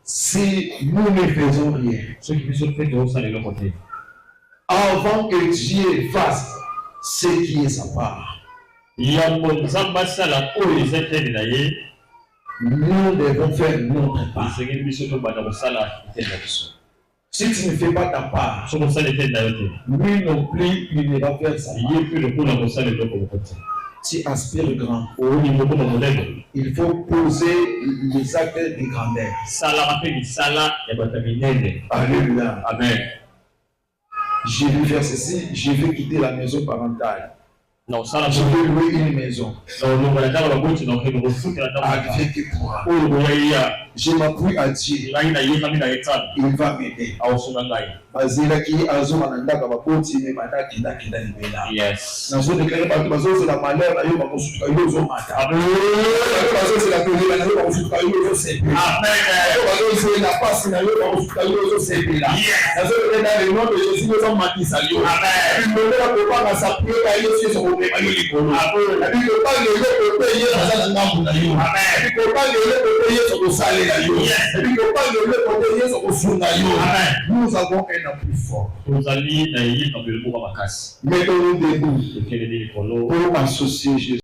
si nous ne faisons rien. Avant que Dieu fasse ce qui est sa part, nous devons faire notre part. Si tu ne fais pas ta part, lui non plus, il ne va faire sa part. Tu aspires grand. Il faut poser les actes de grandeur. Alléluia. Amen. Je vais faire ceci, je vais quitter la maison parentale. Je vais louer une maison. Avec toi. Je m'appuie à Dieu. Il va m'aider. Bazilaki azoma na ndaka bakoti ne bandaki ndaki ndani bela. Yes. Nazo déclarer par bazo la malheur na yo bakosuka yo zo mata. Amen. Bazo la colère na yo bakosuka yo zo sepe. Amen. Bazo la passe na yo bakosuka yo zo sepe là. Yes. Nazo dans le nom de Jésus yo zo matisa yo. Amen. Nous devons pas s'appuyer à yo sur son problème yo likolo. Amen. La Bible parle de yo payer na ngambu na yo. Amen. La Bible parle de yo payer sur salé na yo. Yes. La Bible parle de yo payer sur funga yo. Amen. Nous avons plus fort. Mettons-nous debout pour associer Jésus.